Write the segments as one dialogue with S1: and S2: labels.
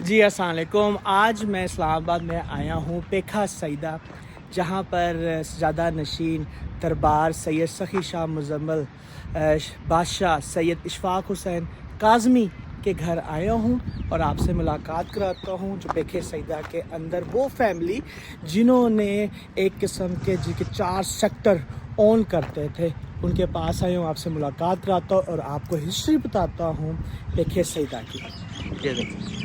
S1: جی السلام علیکم. آج میں اسلام آباد میں آیا ہوں پیکھا سیدہ، جہاں پر سجادہ نشین دربار سید سخی شاہ مزمل بادشاہ سید اشفاق حسین کاظمی کے گھر آیا ہوں اور آپ سے ملاقات کراتا ہوں. جو پیکھے سیدہ کے اندر وہ فیملی جنہوں نے ایک قسم کے 4 سیکٹر اون کرتے تھے، ان کے پاس آیا ہوں، آپ سے ملاقات کراتا ہوں اور آپ کو ہسٹری بتاتا ہوں پیکھے سیدہ کی. یہ دیکھیں،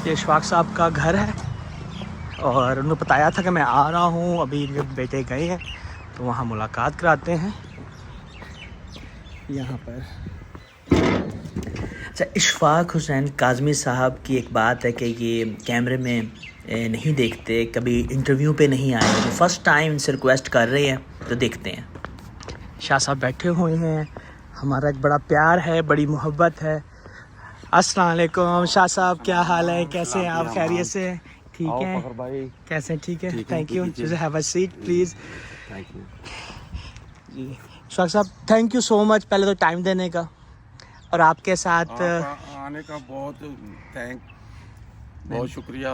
S1: یہ اشفاق صاحب کا گھر ہے اور انہوں نے بتایا تھا کہ میں آ رہا ہوں. ابھی ان کے بیٹے گئے ہیں تو وہاں ملاقات کراتے ہیں. یہاں پر اچھا، اشفاق حسین کاظمی صاحب کی ایک بات ہے کہ یہ کیمرے میں نہیں دیکھتے، کبھی انٹرویو پہ نہیں آئے، فرسٹ ٹائم ان سے ریکویسٹ کر رہے ہیں تو دیکھتے ہیں. شاہ صاحب بیٹھے ہوئے ہیں، ہمارا ایک بڑا پیار ہے، بڑی محبت ہے. السلام علیکم شاہ صاحب، کیا حال ہے؟ کیسے ہیں آپ؟ خیریت سے ہیں؟ ٹھیک ہیں؟
S2: فخر بھائی
S1: کیسے ہیں؟ ٹھیک ہے،
S2: ٹھیک ہے.
S1: Thank you. Have a seat please.
S2: Thank you.
S1: جی Ashfaq sahab, thank you so مچ پہلے تو ٹائم دینے کا، اور آپ کے ساتھ
S2: آپ آنے کا بہت شکریہ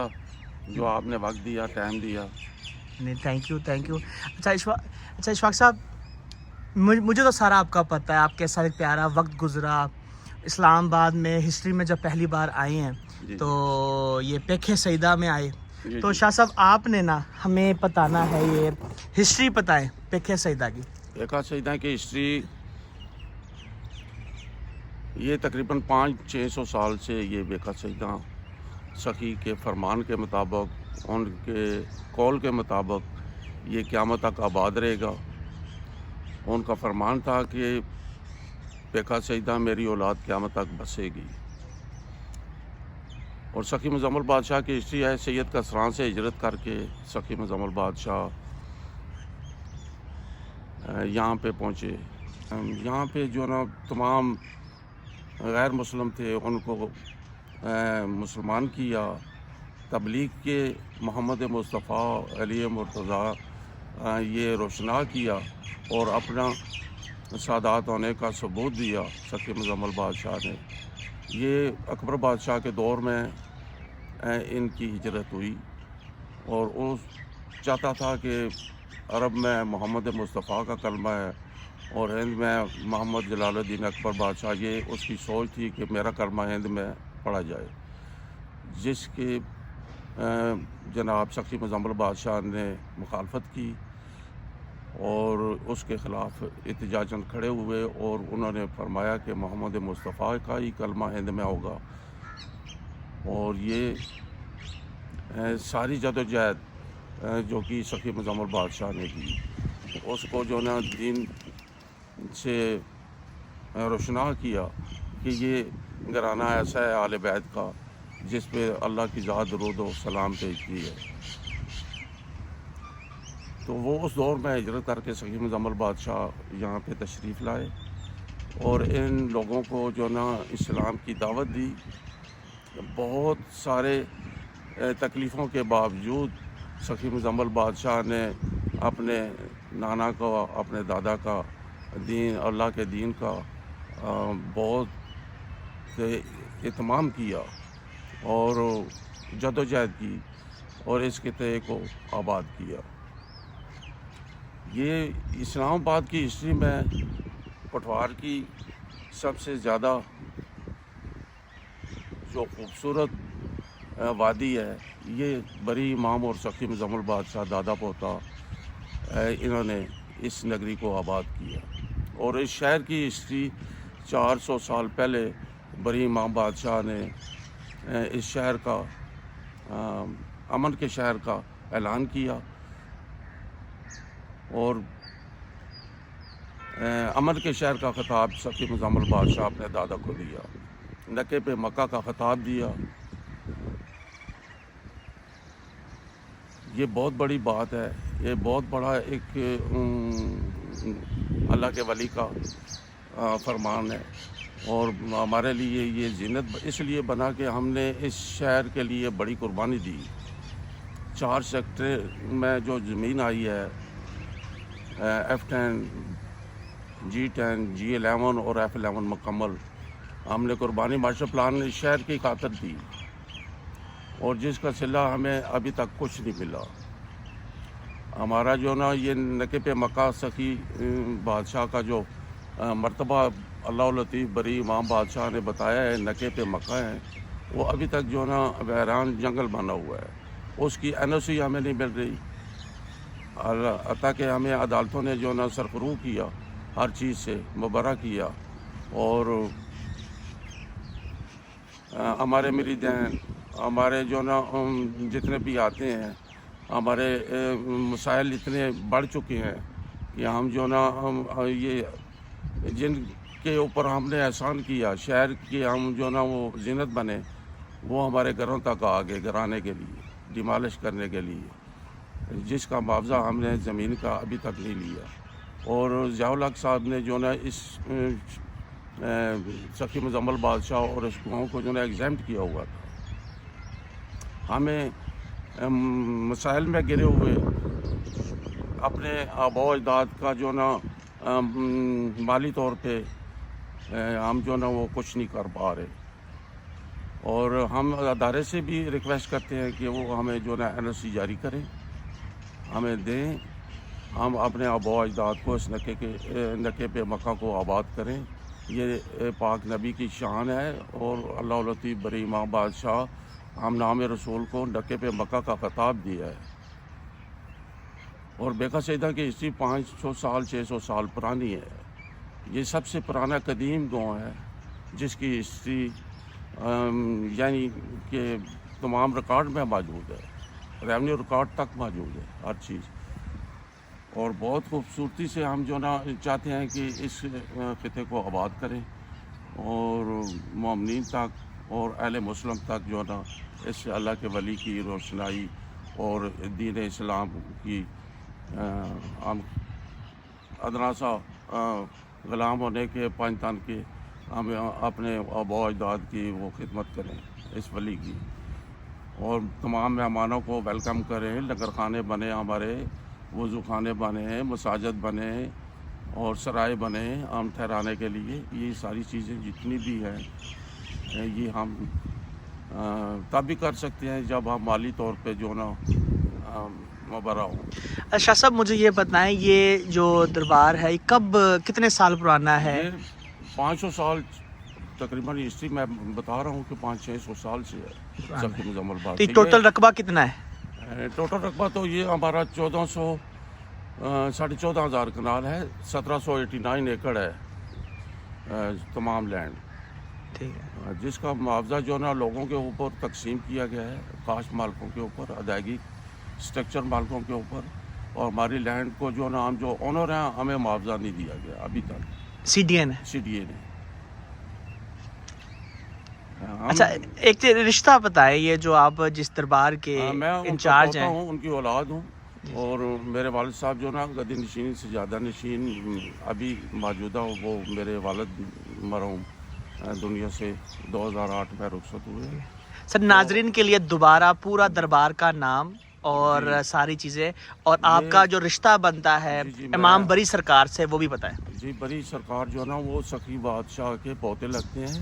S2: جو آپ نے وقت دیا، ٹائم دیا.
S1: نہیں، تھینک یو. اچھا اشفاق صاحب، مجھے تو سارا آپ کا پتہ ہے، آپ کے ساتھ ایک پیارا وقت گزرا اسلام آباد میں. ہسٹری میں جب پہلی بار آئے ہیں
S2: جی
S1: تو یہ پیکھے سیدہ میں آئے.
S2: جی
S1: تو
S2: جی
S1: شاہ صاحب آپ نے نا ہمیں بتانا ہے، یہ ہسٹری بتائیں پیکھے سیدہ کی.
S2: پیکھا سیدہ کی ہسٹری یہ تقریباً 500-600 سال سے یہ پیکھا سیدہ سخی کے فرمان کے مطابق، ان کے قول کے مطابق یہ قیامت تک آباد رہے گا. ان کا فرمان تھا کہ پیکھا سیدہ میری اولاد قیامت تک بسے گی. اور سخی مزمل بادشاہ کی ہسٹری ہے. سید کسران سے ہجرت کر کے سخی مزمل بادشاہ یہاں پہ پہنچے. یہاں پہ جو نا تمام غیر مسلم تھے ان کو مسلمان کیا، تبلیغ کے محمد مصطفیٰ علی مرتضیٰ یہ روشنا کیا اور اپنا سادات ہونے کا ثبوت دیا سخی مزمل بادشاہ نے. یہ اکبر بادشاہ کے دور میں ان کی ہجرت ہوئی اور وہ چاہتا تھا کہ عرب میں محمد مصطفیٰ کا کلمہ ہے اور ہند میں محمد جلال الدین اکبر بادشاہ. یہ اس کی سوچ تھی کہ میرا کلمہ ہند میں پڑھا جائے، جس کے جناب سخی مزمل بادشاہ نے مخالفت کی اور اس کے خلاف احتجاجاً کھڑے ہوئے اور انہوں نے فرمایا کہ محمد مصطفیٰ کا ہی کلمہ ہند میں ہوگا. اور یہ ساری جدوجہد جو کہ سخی مزمل بادشاہ نے کی، اس کو جو نا دین سے روشنا کیا کہ یہ گھرانہ ایسا ہے آل بیت کا جس پہ اللہ کی ذات درود و سلام بھیجتی ہے. تو وہ اس دور میں ہجرت کر کے سخی مزمل بادشاہ یہاں پہ تشریف لائے اور ان لوگوں کو جو نا اسلام کی دعوت دی. بہت سارے تکلیفوں کے باوجود سخی مزمل بادشاہ نے اپنے نانا کا، اپنے دادا کا دین، اللہ کے دین کا بہت اہتمام کیا اور جدوجہد کی اور اس خطے کو آباد کیا. یہ اسلام آباد کی ہسٹری میں پٹوار کی سب سے زیادہ جو خوبصورت وادی ہے، یہ بری امام اور سخی مزمل بادشاہ دادا پوتا انہوں نے اس نگری کو آباد کیا. اور اس شہر کی ہسٹری 400 سال پہلے بری امام بادشاہ نے اس شہر کا امن کے شہر کا اعلان کیا اور امن کے شہر کا خطاب سخی مزمل بادشاہ اپنے دادا کو دیا. نکے پہ مکہ کا خطاب دیا. یہ بہت بڑی بات ہے، یہ بہت بڑا ایک اللہ کے ولی کا فرمان ہے اور ہمارے لیے یہ زینت اس لیے بنا کہ ہم نے اس شہر کے لیے بڑی قربانی دی. 4 سیکٹر میں جو زمین آئی ہے، F10 G10 G11 اور F11 مکمل، ہم نے قربانی ماسٹر پلان اس شہر کی خاطر دی اور جس کا صلہ ہمیں ابھی تک کچھ نہیں ملا. ہمارا جو نا یہ نقب مکہ سخی بادشاہ کا جو مرتبہ اللہ لطیف بری امام بادشاہ نے بتایا ہے نقب مکہ ہے، وہ ابھی تک جو نا ویران جنگل بنا ہوا ہے. اس کی NOC ہمیں نہیں مل رہی. عطا کہ ہمیں عدالتوں نے جو نا سرفروغ کیا، ہر چیز سے مبرہ کیا، اور ہمارے مریدین ہمارے جو نا جتنے بھی آتے ہیں، ہمارے مسائل اتنے بڑھ چکے ہیں کہ ہم جو نا یہ جن کے اوپر ہم نے احسان کیا، شہر کی ہم جو نا وہ زینت بنے، وہ ہمارے گھروں تک آگے گرانے کے لیے، ڈیمالش کرنے کے لیے، جس کا معاوضہ ہم نے زمین کا ابھی تک نہیں لیا. اور ضیاء الحق صاحب نے جو نا اس سخی مزمل بادشاہ اور اس گاؤں کو جو نا ایگزیمٹ کیا ہوا تھا. ہمیں مسائل میں گرے ہوئے اپنے آباء و اجداد کا جو نا مالی طور پہ ہم جو نا وہ کچھ نہیں کر پا رہے، اور ہم ادارے سے بھی ریکویسٹ کرتے ہیں کہ وہ ہمیں جو نا NOC جاری کریں، ہمیں دیں، ہم اپنے آباء و اجداد کو اس نقب مکہ کو آباد کریں. یہ پاک نبی کی شان ہے، اور اللہ لطیف بری امام بادشاہ ہم نام رسول کو نقب مکہ کا خطاب دیا ہے. اور بیکا سیدہ کی ہسٹری 500 سال 600 سال پرانی ہے. یہ سب سے پرانا قدیم گاؤں ہے جس کی ہسٹری یعنی کہ تمام ریکارڈ میں موجود ہے، ریونیو ریکارڈ تک موجود ہے ہر چیز. اور بہت خوبصورتی سے ہم جو نا چاہتے ہیں کہ اس خطے کو آباد کریں، اور مومنین تک اور اہل مسلم تک جو نا اس اللہ کے ولی کی روشنائی اور دین اسلام کی ہم ادنا سا غلام ہونے کے پنجتن کے ہم اپنے آباء و اجداد کی وہ خدمت کریں اس ولی کی، اور تمام مہمانوں کو ویلکم کریں. لنگر خانے بنے ہمارے، وضو خانے بنے، مساجد بنے اور سرائے بنے ہم ٹھہرانے کے لیے. یہ ساری چیزیں جتنی بھی ہیں یہ ہم تب بھی کر سکتے ہیں جب ہم مالی طور پہ جو نا مبرہ ہوں.
S1: شاہ صاحب مجھے یہ بتائیں، یہ جو دربار ہے یہ کتنے سال پرانا ہے؟
S2: یہ 500 سال تقریباً ہسٹری میں بتا رہا ہوں کہ 500-600 سال سے ہے سخی مزمل
S1: تو
S2: بادشاہ.
S1: ٹوٹل رقبہ کتنا ہے؟
S2: ٹوٹل رقبہ تو یہ ہمارا 14,000 کنال ہے. 1789 ایکڑ ہے تمام لینڈ،
S1: ٹھیک ہے.
S2: جس کا معاوضہ جو نا لوگوں کے اوپر تقسیم کیا گیا ہے، کاشت مالکوں کے اوپر، ادائیگی اسٹرکچر مالکوں کے اوپر. اور ہماری لینڈ کو جو نا ہم جو آنر ہیں ہمیں معاوضہ نہیں دیا گیا ابھی تک
S1: CDA نے.
S2: CDA نے.
S1: اچھا ایک رشتہ بتائیں، یہ جو آپ جس دربار کے
S2: میں
S1: انچارج ہیں.
S2: ہوں، ان کی اولاد ہوں، اور میرے والد صاحب جو نا گدی نشین سے زیادہ نشین ابھی موجودہ وہ میرے والد مرحوم دنیا سے 2008 میں رخصت ہوئے.
S1: سر ناظرین کے لیے دوبارہ پورا دربار کا نام اور ساری چیزیں اور آپ کا جو رشتہ بنتا ہے امام بری سرکار سے وہ بھی بتائیں.
S2: جی، بری سرکار جو نا وہ سخی بادشاہ کے پوتے لگتے ہیں،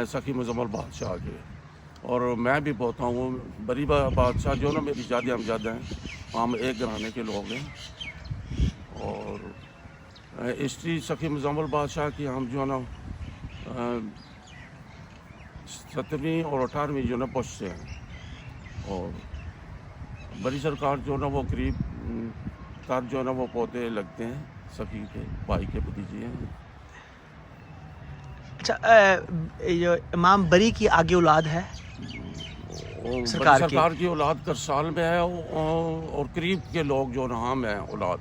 S2: سخی مزمل بادشاہ کے، اور میں بھی پوتا ہوں. بری بادشاہ جو نا میری جاد امجد ہیں، ہم ایک گھرانے کے لوگ ہیں. اور ہسٹری سخی مزمل بادشاہ کی ہم جو نا 17ویں اور 18ویں جو نا پشت سے ہیں. اور بری سرکار جو نا وہ قریب تر جو نا وہ پوتے لگتے ہیں، سخی کے بھائی کے بھتیجے ہیں.
S1: اچھا یہ امام بری کی آگے اولاد ہے
S2: سرکار کی اولاد کرسال میں ہے، اور قریب کے لوگ جو نا ہم ہیں اولاد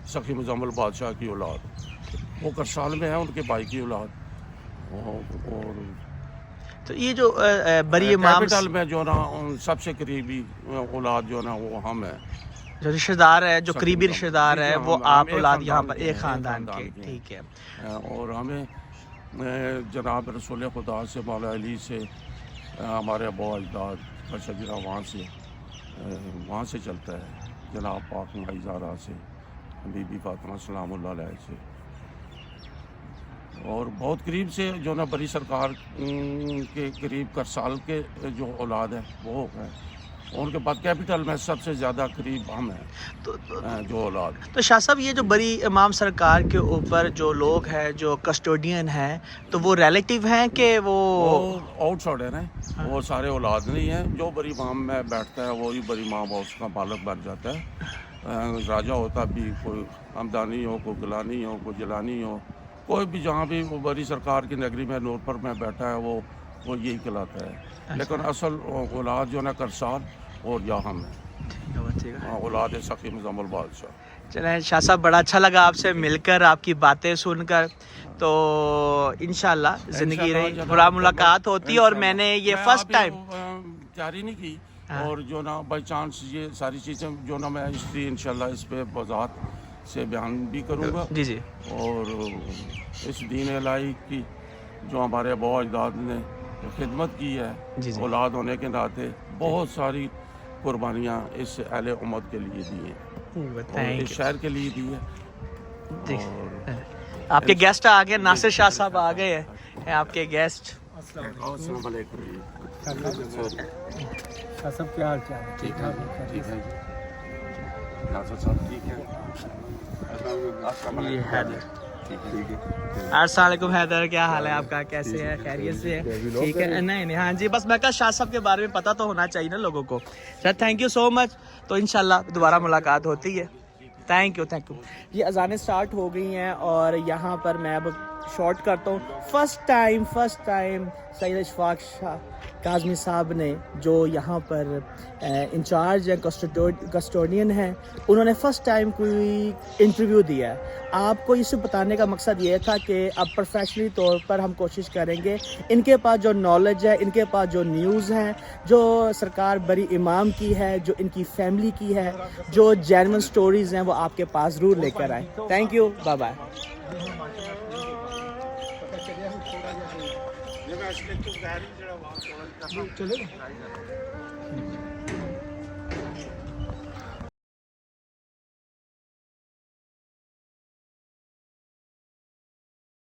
S2: سخی مزمل بادشاہ کی اولاد، وہ کرسال میں ہیں، ان کے بھائی کی اولاد. اور
S1: تو یہ جو بری امام
S2: کیپٹل میں جو نا سب سے قریبی اولاد جو نا وہ ہم ہیں،
S1: جو رشتہ دار ہے، جو قریبی رشتہ دار ہے وہ آپ اولاد یہاں پر ایک خاندان کے. ٹھیک ہے.
S2: اور ہمیں جناب رسول خدا سے مولا علی سے ہمارے اباء اجداد کا شجرہ وہاں سے چلتا ہے، جناب پاک مائی زہرا سے، بی بی فاطمہ سلام اللہ علیہ سے. اور بہت قریب سے جو نا بڑی سرکار کے قریب کرسال کے جو اولاد ہے وہ ہے، ان کے بعد کیپٹل میں سب سے زیادہ قریب ہم ہیں جو اولاد.
S1: تو شاہ صاحب یہ جو بڑی امام سرکار کے اوپر جو لوگ ہیں جو کسٹوڈین ہیں تو وہ ریلیٹیو ہیں کہ وہ
S2: آؤٹ سائڈر ہیں، وہ سارے اولاد نہیں ہیں. جو بڑی امام میں بیٹھتا ہے وہی بڑی امام اور اس کا بالغ بن جاتا ہے. راجہ ہوتا بھی کوئی ہمدانی ہو، کوئی گلانی ہو، کوئی جلانی ہو، کوئی بھی جہاں بھی وہ بڑی سرکار کی نگری میں نور پر میں بیٹھا ہے وہ یہی کہلاتا ہے. لیکن اصل اولاد جو نا کرسال اور یا ہم ہیں، اولاد سخی مزمل بادشاہ.
S1: چلیں شاہ صاحب بڑا اچھا لگا آپ سے مل کر، آپ کی باتیں سن کر. تو انشاءاللہ زندگی رہی برا ملاقات ہوتی. اور میں نے یہ فرسٹ ٹائم
S2: تیاری نہیں کی اور جو نا بائی چانس یہ ساری چیزیں جو نا میں ہسٹری انشاءاللہ اس پہ وضاحت سے بیان بھی کروں گا.
S1: جی جی. اور
S2: اس دین الہی کی جو ہمارے اباء اجداد نے خدمت کی ہے اولاد ہونے کے ناطے، بہت ساری قربانیاں اس اہل امت کے لیے دی ہیں، اس شہر کے لیے دی ہے.
S1: آپ کے گیسٹ آ گئے، ناصر شاہ صاحب آ گئے ہیں آپ کے گیسٹ.
S2: السلام علیکم.
S3: شاہ صاحب کیا حال چال ہے؟
S2: ٹھیک ہے ٹھیک ہے. ناصر صاحب ٹھیک ہے.
S1: یہ حیدر. السلام علیکم حیدر، کیا حال ہے آپ کا؟ کیسے ہے؟ خیریت سے ہے؟ ٹھیک ہے. نہیں ہاں جی، بس میں کہا شاہ صاحب کے بارے میں پتہ تو ہونا چاہیے نا لوگوں کو. سر تھینک یو سو مچ. تو انشاءاللہ دوبارہ ملاقات ہوتی ہے. Thank you thank you. یہ اذانیں سٹارٹ ہو گئی ہیں اور یہاں پر میں اب شارٹ کرتا ہوں. فرسٹ ٹائم سید اشفاق شاہ کاظمی صاحب نے جو یہاں پر انچارج ہیں، کسٹوڈین ہیں، انہوں نے فرسٹ ٹائم کوئی انٹرویو دیا ہے. آپ کو اس سے بتانے کا مقصد یہ تھا کہ اب پروفیشنلی طور پر ہم کوشش کریں گے ان کے پاس جو نالج ہے، ان کے پاس جو نیوز ہیں، جو سرکار بری امام کی ہے، جو ان کی فیملی کی ہے، جو جینون سٹوریز ہیں، وہ آپ کے پاس ضرور لے کر آئیں. Thank you, bye bye. چلے